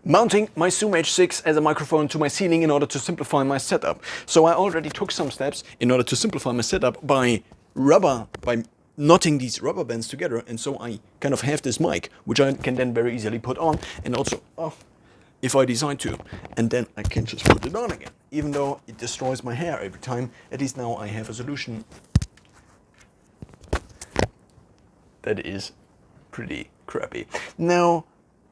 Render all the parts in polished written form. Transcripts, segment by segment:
mounting my Zoom H6 as a microphone to my ceiling in order to simplify my setup. So I already took some steps in order to simplify my setup by knotting these rubber bands together, and so I kind of have this mic, which I can then very easily put on, and also, if I decide to, and then I can just put it on again. Even though it destroys my hair every time, at least now I have a solution that is pretty crappy. Now,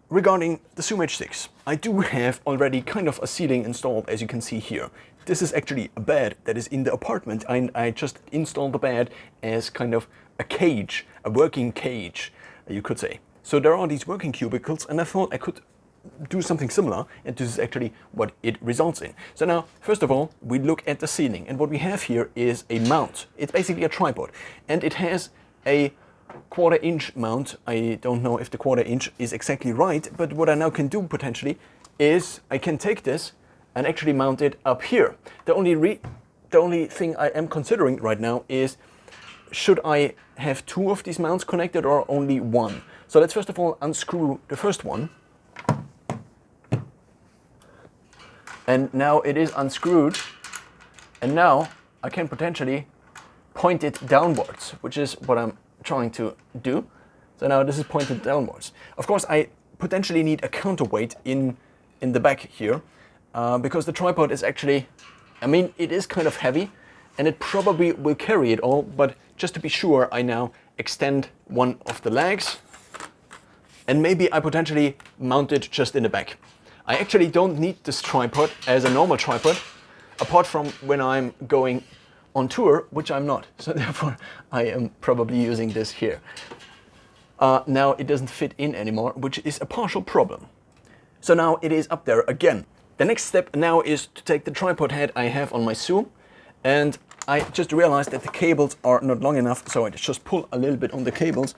regarding the Zoom H6, I do have already kind of a ceiling installed, as you can see here. This is actually a bed that is in the apartment, and I just installed the bed as kind of a cage, a working cage, you could say. So there are these working cubicles, and I thought I could do something similar, and this is actually what it results in. So now, first of all, we look at the ceiling, and what we have here is a mount. It's basically a tripod, and it has a 1/4 inch mount. I don't know if the 1/4 inch is exactly right, but what I now can do potentially is I can take this and actually mount it up here. The only thing I am considering right now is, should I have 2 of these mounts connected or only 1? So let's first of all unscrew the first one. And now it is unscrewed, and now I can potentially point it downwards, which is what I'm trying to do. So now this is pointed downwards. Of course, I potentially need a counterweight in the back here, because the tripod is actually, I mean, it is kind of heavy, and it probably will carry it all, but just to be sure, I now extend one of the legs, and maybe I potentially mount it just in the back. I actually don't need this tripod as a normal tripod, apart from when I'm going on tour, which I'm not. So therefore, I am probably using this here. Now it doesn't fit in anymore, which is a partial problem. So now it is up there again. The next step now is to take the tripod head I have on my Zoom, and I just realized that the cables are not long enough, so I just pull a little bit on the cables.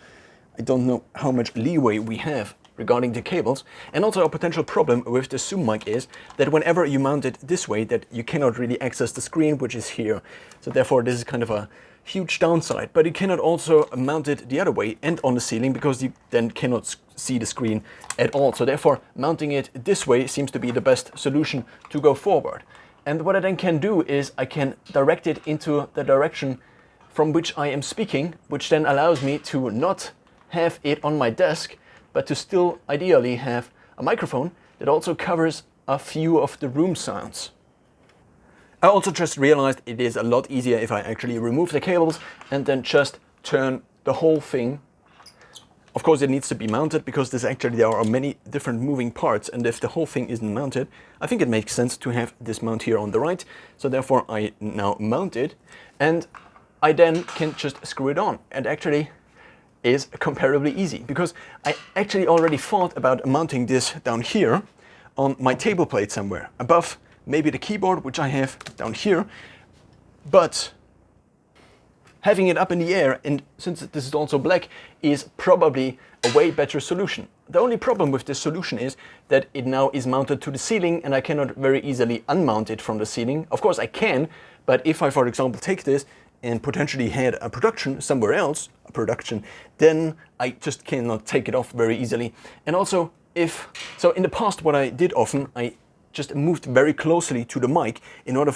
I don't know how much leeway we have regarding the cables. And also a potential problem with the Zoom mic is that whenever you mount it this way, that you cannot really access the screen, which is here. So therefore this is kind of a huge downside, but you cannot also mount it the other way and on the ceiling, because you then cannot see the screen at all. So therefore mounting it this way seems to be the best solution to go forward. And what I then can do is I can direct it into the direction from which I am speaking, which then allows me to not have it on my desk, but to still ideally have a microphone that also covers a few of the room sounds. I also just realized it is a lot easier if I actually remove the cables and then just turn the whole thing. Of course it needs to be mounted, because there are many different moving parts, and if the whole thing isn't mounted, I think it makes sense to have this mount here on the right. So therefore I now mount it, and I then can just screw it on, and actually is comparably easy, because I actually already thought about mounting this down here on my table plate somewhere above maybe the keyboard, which I have down here, but having it up in the air, and since this is also black, is probably a way better solution. The only problem with this solution is that it now is mounted to the ceiling, and I cannot very easily unmount it from the ceiling. Of course I can, but if I, for example, take this and potentially had a production somewhere else, then I just cannot take it off very easily. And also, so in the past what I did often, I just moved very closely to the mic in order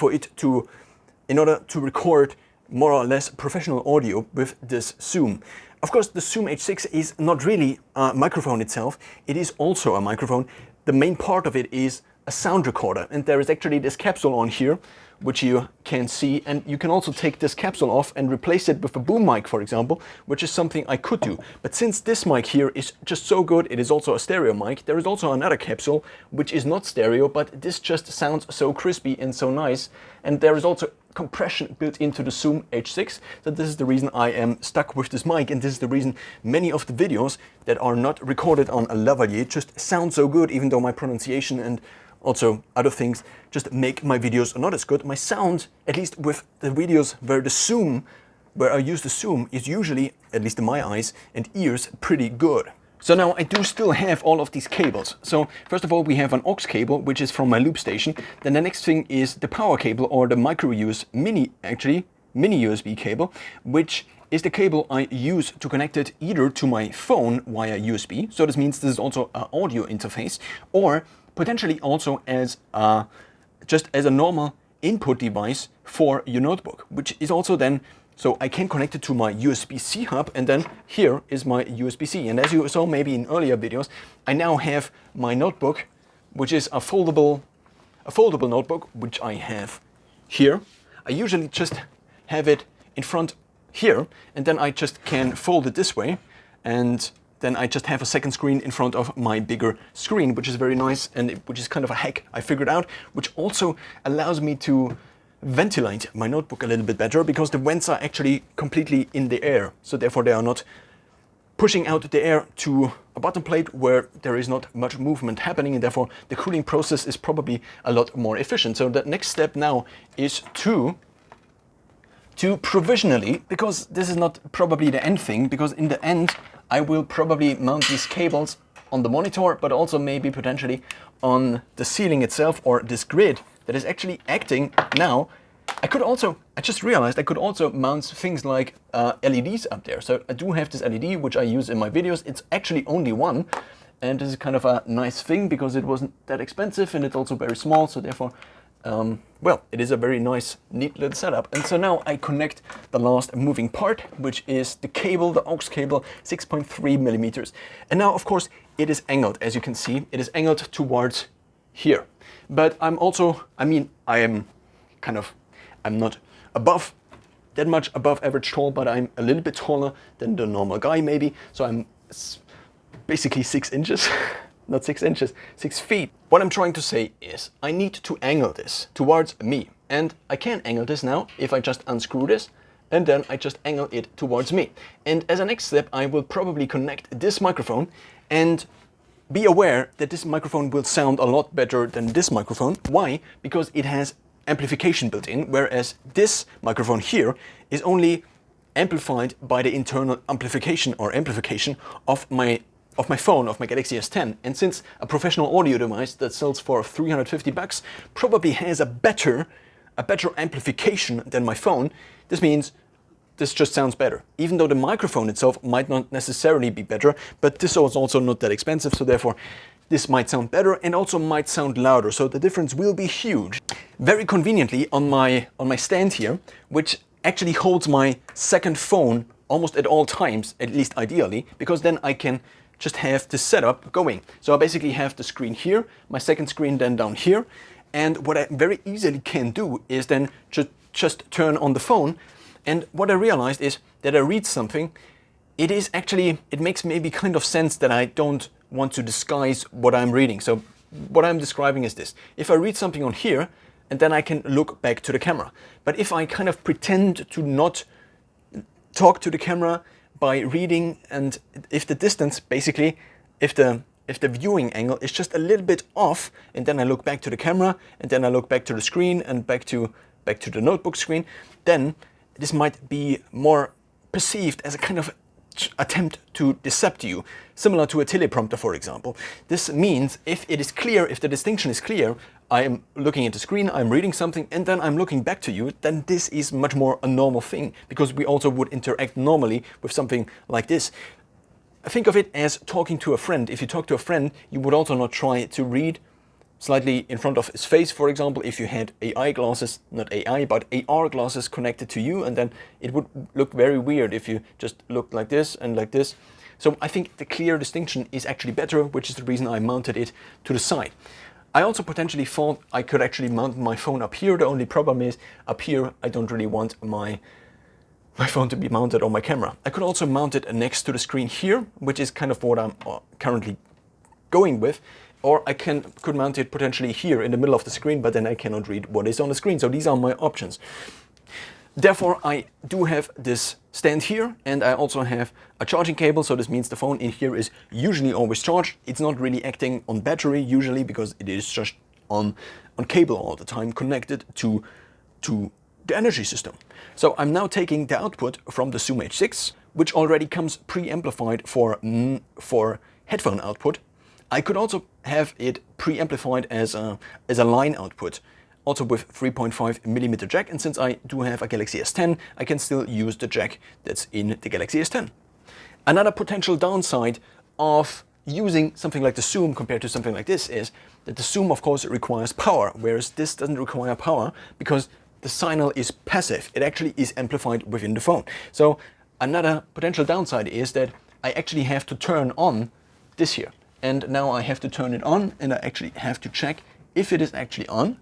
to record more or less professional audio with this Zoom. Of course, the Zoom H6 is not really a microphone itself, it is also a microphone. The main part of it is a sound recorder, and there is actually this capsule on here, which you can see, and you can also take this capsule off and replace it with a boom mic, for example, which is something I could do. But since this mic here is just so good, it is also a stereo mic, there is also another capsule which is not stereo, but this just sounds so crispy and so nice, and there is also compression built into the Zoom H6. So this is the reason I am stuck with this mic, and this is the reason many of the videos that are not recorded on a lavalier just sound so good, even though my pronunciation and also other things just make my videos not as good. My sound, at least with the videos where I use the Zoom, is usually, at least in my eyes and ears, pretty good. So now I do still have all of these cables. So first of all, we have an aux cable, which is from my loop station. Then the next thing is the power cable, or the mini USB cable, which is the cable I use to connect it either to my phone via USB. So this means this is also an audio interface, or potentially also as just as a normal input device for your notebook, which is also then, so I can connect it to my USB-C hub, and then here is my USB-C. And as you saw maybe in earlier videos, I now have my notebook, which is a foldable notebook, which I have here. I usually just have it in front here, and then I just can fold it this way, and then I just have a second screen in front of my bigger screen, which is very nice, and which is kind of a hack I figured out, which also allows me to ventilate my notebook a little bit better, because the vents are actually completely in the air, so therefore they are not pushing out the air to a bottom plate where there is not much movement happening, and therefore the cooling process is probably a lot more efficient. So the next step now is to provisionally, because this is not probably the end thing, because in the end I will probably mount these cables on the monitor, but also maybe potentially on the ceiling itself, or this grid that is actually acting now. I just realized I could also mount things like LEDs up there. So I do have this LED, which I use in my videos. It's actually only one, and this is kind of a nice thing because it wasn't that expensive, and it's also very small, so therefore well, it is a very nice, neat little setup. And so now I connect the last moving part, which is the cable, the aux cable, 6.3 millimeters. And now, of course, it is angled, as you can see. It is angled towards here. But I'm also, I mean, I'm not that much above average tall, but I'm a little bit taller than the normal guy, maybe. So I'm basically 6 inches. Not 6 inches, 6 feet. What I'm trying to say is I need to angle this towards me. And I can angle this now if I just unscrew this, and then I just angle it towards me. And as a next step, I will probably connect this microphone, and be aware that this microphone will sound a lot better than this microphone. Why? Because it has amplification built in, whereas this microphone here is only amplified by the internal amplification of my phone, of my Galaxy S10. And since a professional audio device that sells for 350 bucks probably has a better amplification than my phone, this means this just sounds better. Even though the microphone itself might not necessarily be better, but this is also not that expensive, so therefore this might sound better and also might sound louder, so the difference will be huge. Very conveniently on my stand here, which actually holds my second phone almost at all times, at least ideally, because then I can just have this setup going. So I basically have the screen here, my second screen then down here, and what I very easily can do is then just turn on the phone. And what I realized is that I read something, it makes maybe kind of sense that I don't want to disguise what I'm reading. So what I'm describing is this: if I read something on here, and then I can look back to the camera. But if I kind of pretend to not talk to the camera by reading, and if the distance, basically, if the viewing angle is just a little bit off, and then I look back to the camera, and then I look back to the screen, and back to the notebook screen, then this might be more perceived as a kind of attempt to deceive you, similar to a teleprompter, for example. This means if it is clear, if the distinction is clear, I am looking at the screen, I'm reading something, and then I'm looking back to you, then this is much more a normal thing, because we also would interact normally with something like this. Think of it as talking to a friend. If you talk to a friend, you would also not try to read slightly in front of his face, for example, if you had AI glasses, not AI, but AR glasses connected to you, and then it would look very weird if you just looked like this and like this. So I think the clear distinction is actually better, which is the reason I mounted it to the side. I also potentially thought I could actually mount my phone up here. The only problem is up here I don't really want my phone to be mounted on my camera. I could also mount it next to the screen here, which is kind of what I'm currently going with. Or I could mount it potentially here in the middle of the screen, but then I cannot read what is on the screen. So these are my options. Therefore, I do have this stand here, and I also have a charging cable. So this means the phone in here is usually always charged. It's not really acting on battery usually, because it is just on cable all the time, connected to the energy system. So I'm now taking the output from the Zoom H6, which already comes pre-amplified for headphone output. I could also have it pre-amplified as a line output, also with 3.5mm jack, and since I do have a Galaxy S10, I can still use the jack that's in the Galaxy S10. Another potential downside of using something like the Zoom compared to something like this is that the Zoom, of course, requires power, whereas this doesn't require power because the signal is passive. It actually is amplified within the phone. So another potential downside is that I actually have to turn on this here. And now I have to turn it on, and I actually have to check if it is actually on.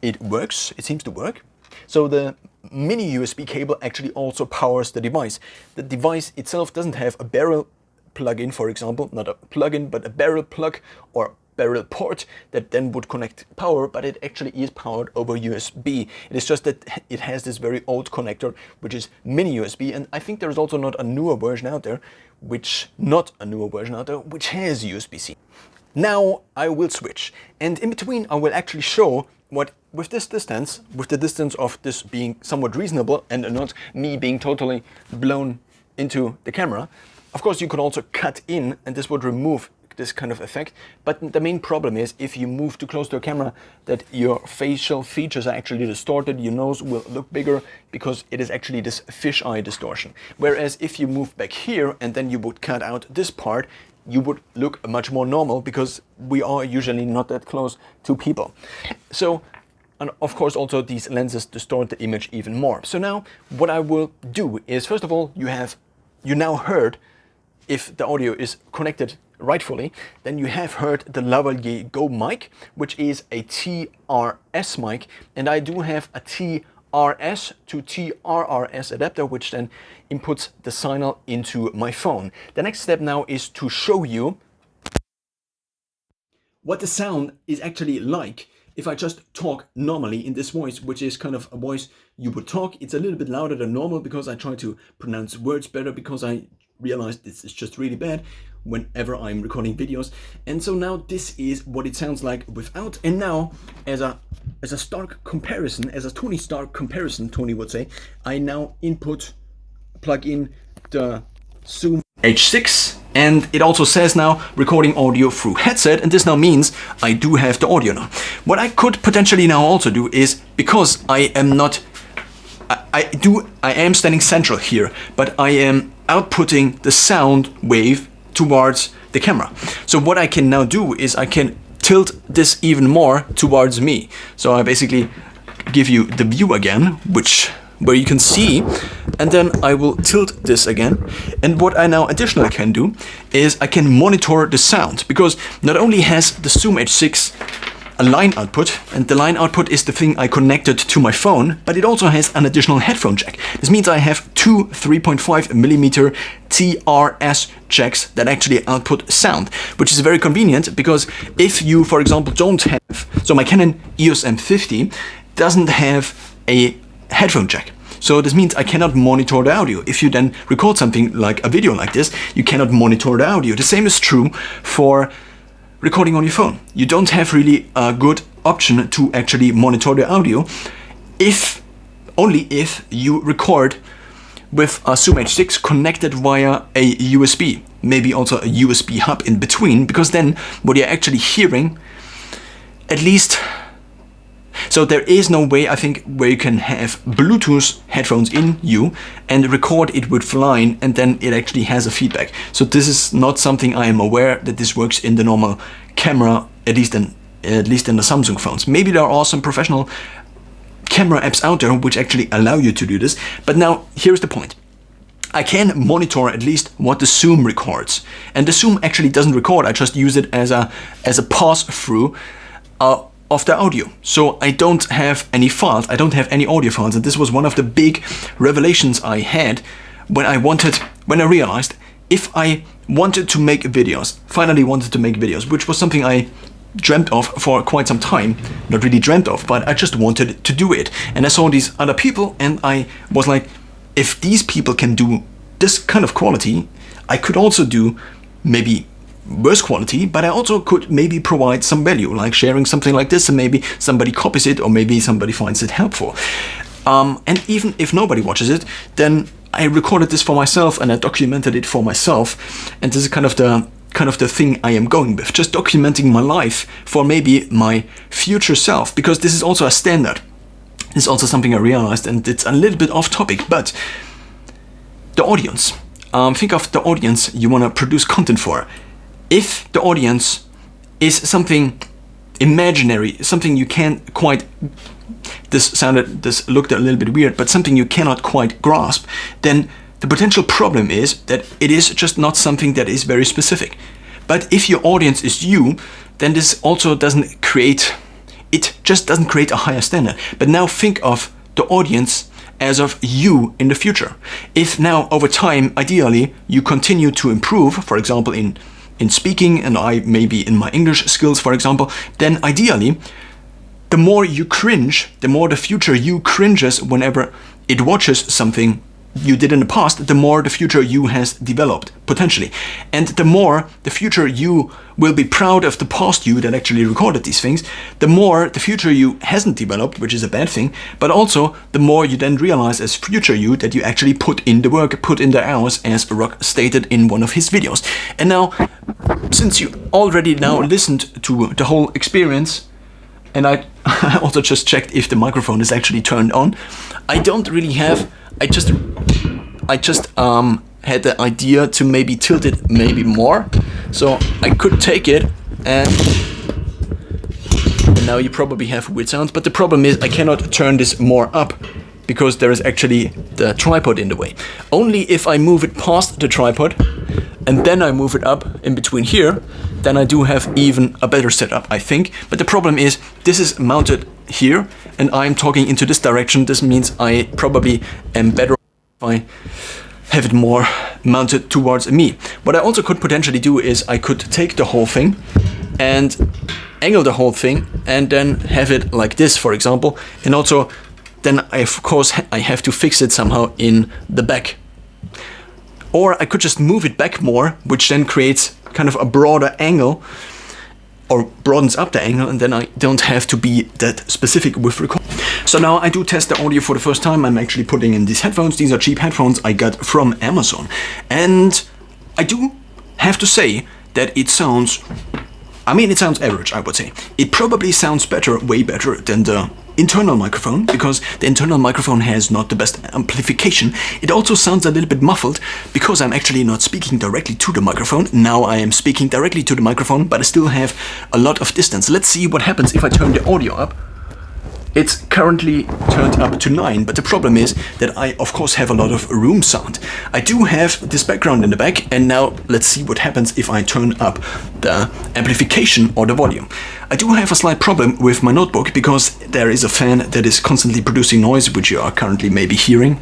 It works, it seems to work. So the mini USB cable actually also powers the device. The device itself doesn't have a barrel plug-in, for example, not a plug-in, but a barrel plug or barrel port that then would connect power, but it actually is powered over USB. It is just that it has this very old connector, which is mini USB, and I think there is also not a newer version out there, which has USB-C. Now I will switch, and in between I will actually show what, with this distance, with the distance of this being somewhat reasonable and not me being totally blown into the camera. Of course, you could also cut in, and this would remove this kind of effect, but the main problem is if you move too close to a camera that your facial features are actually distorted, your nose will look bigger because it is actually this fisheye distortion. Whereas if you move back here and then you would cut out this part, you would look much more normal because we are usually not that close to people. So, and of course also these lenses distort the image even more. So now what I will do is, first of all, you now heard, if the audio is connected rightfully, then you have heard the Lavalier Go mic, which is a TRS mic, and I do have a TRS to TRRS adapter, which then inputs the signal into my phone. The next step now is to show you what the sound is actually like if I just talk normally in this voice, which is kind of a voice you would talk. It's a little bit louder than normal because I try to pronounce words better, because I realized this is just really bad whenever I'm recording videos. And so now this is what it sounds like without. And now as a stark comparison, as a Tony Stark comparison, Tony would say, I now plug in the Zoom H6, and it also says now recording audio through headset, and this now means I do have the audio now. What I could potentially now also do is, because I am standing central here, but I am outputting the sound wave towards the camera. So what I can now do is I can tilt this even more towards me. So I basically give you the view again, where you can see, and then I will tilt this again. And what I now additionally can do is I can monitor the sound, because not only has the Zoom H6 a line output, and the line output is the thing I connected to my phone, but it also has an additional headphone jack. This means I have two 3.5mm TRS jacks that actually output sound, which is very convenient, because if you, for example, don't have, so my Canon EOS M50 doesn't have a headphone jack. So this means I cannot monitor the audio. If you then record something like a video like this, you cannot monitor the audio. The same is true for recording on your phone. You don't have really a good option to actually monitor the audio, only if you record with a Zoom H6 connected via a USB, maybe also a USB hub in between, because then what you're actually hearing, at least, so there is no way, I think, where you can have Bluetooth headphones in you and record it with line, and then it actually has a feedback. So this is not something I am aware that this works in the normal camera, at least in the Samsung phones. Maybe there are some professional camera apps out there which actually allow you to do this. But now here's the point. I can monitor at least what the Zoom records, and the Zoom actually doesn't record. I just use it as a pass through of the audio. So I don't have any files, I don't have any audio files, and this was one of the big revelations I had when I realized if I wanted to make videos, which was something I dreamt of for quite some time. Not really dreamt of, but I just wanted to do it. And I saw these other people, and I was like, if these people can do this kind of quality, I could also do maybe worse quality, but I also could maybe provide some value, like sharing something like this, and maybe somebody copies it, or maybe somebody finds it helpful. And even if nobody watches it, then I recorded this for myself and I documented it for myself. And this is kind of the thing I am going with, just documenting my life for maybe my future self, because this is also a standard. This is also something I realized, and it's a little bit off topic, but the audience. Think of the audience you want to produce content for. if the audience is something imaginary, something you can't quite, this looked a little bit weird, but something you cannot quite grasp, then the potential problem is that it is just not something that is very specific. But if your audience is you, then this also doesn't create, it just doesn't create a higher standard. But now think of the audience as of you in the future. If now over time, ideally, you continue to improve, for example, in speaking, and I maybe in my English skills, for example, then ideally, the more you cringe, the more the future you cringes whenever it watches something you did in the past, the more the future you has developed, potentially. And the more the future you will be proud of the past you that actually recorded these things, the more the future you hasn't developed, which is a bad thing, but also the more you then realize as future you that you actually put in the work, put in the hours, as Rock stated in one of his videos. And now, since you already now listened to the whole experience, and I also just checked if the microphone is actually turned on, I don't really have, I just had the idea to maybe tilt it maybe more, so I could take it, and now you probably have weird sounds, but the problem is I cannot turn this more up because there is actually the tripod in the way. Only if I move it past the tripod and then I move it up in between here, then I do have even a better setup, I think. But the problem is this is mounted here and I'm talking into this direction. This means I probably am better if I have it more mounted towards me. What I also could potentially do is I could take the whole thing and angle the whole thing and then have it like this, for example. And also then of course I have to fix it somehow in the back. Or I could just move it back more, which then creates kind of a broader angle or broadens up the angle, and then I don't have to be that specific with recording. So now I do test the audio for the first time. I'm actually putting in these headphones. These are cheap headphones I got from Amazon. And I do have to say that it sounds, I mean, it sounds average, I would say. It probably sounds better, way better than the internal microphone, because the internal microphone has not the best amplification. It also sounds a little bit muffled because I'm actually not speaking directly to the microphone. Now I am speaking directly to the microphone, but I still have a lot of distance. Let's see what happens if I turn the audio up. It's currently turned up to 9, but the problem is that I of course have a lot of room sound. I do have this background in the back, and now let's see what happens if I turn up the amplification or the volume. I do have a slight problem with my notebook because there is a fan that is constantly producing noise, which you are currently maybe hearing.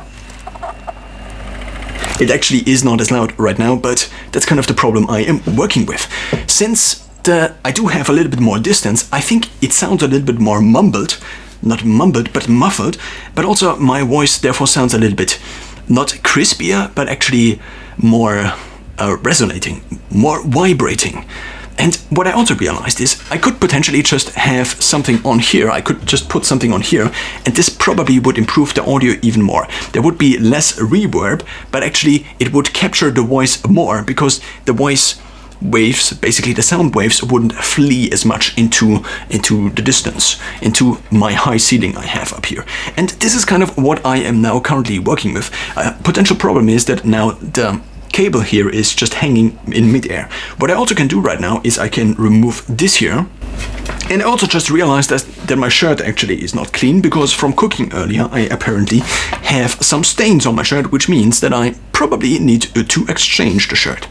It actually is not as loud right now, but that's kind of the problem I am working with. Since I do have a little bit more distance, I think it sounds a little bit more mumbled. Not mumbled, but muffled, but also my voice therefore sounds a little bit not crispier, but actually more resonating, more vibrating. And what I also realized is I could potentially just have something on here. I could just put something on here, and this probably would improve the audio even more. There would be less reverb, but actually it would capture the voice more because the voice waves, basically the sound waves, wouldn't flee as much into the distance, into my high ceiling I have up here. And this is kind of what I am now currently working with. Potential problem is that now the cable here is just hanging in midair. What I also can do right now is I can remove this here. And I also just realized that my shirt actually is not clean because from cooking earlier I apparently have some stains on my shirt, which means that I probably need to exchange the shirt.